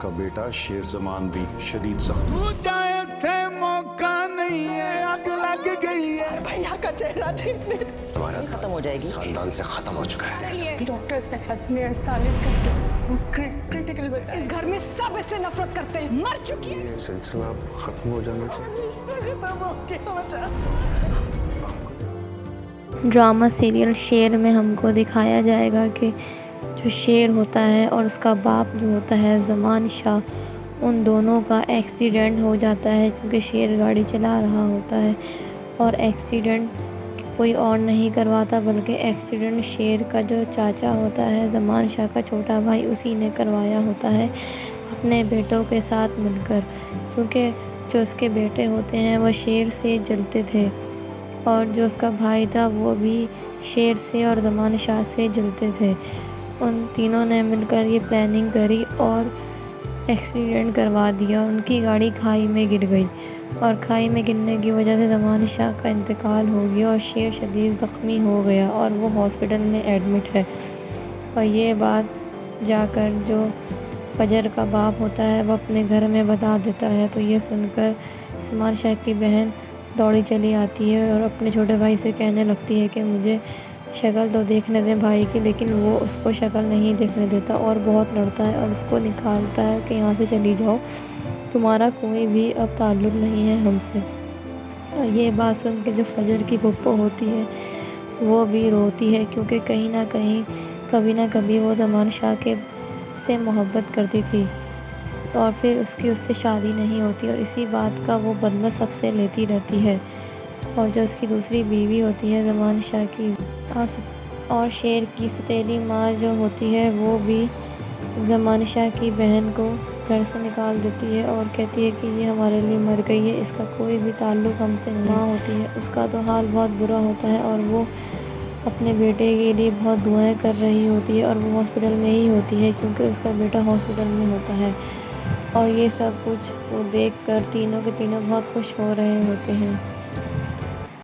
کا بیٹا شیر زمان بھی شدید سخت تو جائے تھے موقع نہیں ہے آگ لگ گئی ہے بھیا کا چہرہ دیکھنے تمہارا ختم ہو جائے گی خاندان سے ختم ہو چکا ہے۔ ڈاکٹرز نے 48 گھنٹے کرٹیکل اس گھر میں سب اس سے نفرت کرتے ہیں، مر چکی ہے۔ یہ سلسلہ ختم ہو جانا چاہیے۔ رشتہ ختم ہو گیا بچا۔ ڈرامہ سیریل شیر میں ہم کو دکھایا جائے گا کہ جو شیر ہوتا ہے اور اس کا باپ جو ہوتا ہے زمان شاہ، ان دونوں کا ایکسیڈنٹ ہو جاتا ہے کیونکہ شیر گاڑی چلا رہا ہوتا ہے، اور ایکسیڈنٹ کوئی اور نہیں کرواتا بلکہ ایکسیڈنٹ شیر کا جو چاچا ہوتا ہے زمان شاہ کا چھوٹا بھائی، اسی نے کروایا ہوتا ہے اپنے بیٹوں کے ساتھ مل کر، کیونکہ جو اس کے بیٹے ہوتے ہیں وہ شیر سے جلتے تھے، اور جو اس کا بھائی تھا وہ بھی شیر سے اور زمان شاہ سے جلتے تھے۔ ان تینوں نے مل کر یہ پلاننگ کری اور ایکسیڈنٹ کروا دیا، اور ان کی گاڑی کھائی میں گر گئی، اور کھائی میں گرنے کی وجہ سے زمان شاہ کا انتقال ہو گیا اور شیر شدید زخمی ہو گیا اور وہ ہاسپٹل میں ایڈمٹ ہے۔ اور یہ بات جا کر جو فجر کا باپ ہوتا ہے وہ اپنے گھر میں بتا دیتا ہے، تو یہ سن کر زمان شاہ کی بہن دوڑی چلی آتی ہے اور اپنے چھوٹے بھائی سے کہنے لگتی ہے کہ مجھے شکل تو دیکھنے دیں بھائی کی، لیکن وہ اس کو شکل نہیں دیکھنے دیتا اور بہت لڑتا ہے اور اس کو نکالتا ہے کہ یہاں سے چلی جاؤ، تمہارا کوئی بھی اب تعلق نہیں ہے ہم سے۔ اور یہ بات سن کے جو فجر کی پھپھو ہوتی ہے وہ بھی روتی ہے، کیونکہ کہیں نہ کہیں کبھی نہ کبھی وہ زمان شاہ کے سے محبت کرتی تھی، اور پھر اس سے شادی نہیں ہوتی، اور اسی بات کا وہ بدلہ سب سے لیتی رہتی ہے۔ اور جو اس کی دوسری بیوی ہوتی ہے زمان شاہ کی اور شیر کی سوتیلی ماں جو ہوتی ہے وہ بھی زمان شاہ کی بہن کو گھر سے نکال دیتی ہے اور کہتی ہے کہ یہ ہمارے لیے مر گئی ہے، اس کا کوئی بھی تعلق ہم سے نہیں۔ ماں ہوتی ہے اس کا تو حال بہت برا ہوتا ہے، اور وہ اپنے بیٹے کے لیے بہت دعائیں کر رہی ہوتی ہے، اور وہ ہاسپٹل میں ہی ہوتی ہے کیونکہ اس کا بیٹا ہاسپٹل میں ہوتا ہے، اور یہ سب کچھ وہ دیکھ کر تینوں کے تینوں بہت خوش ہو رہے ہوتے ہیں۔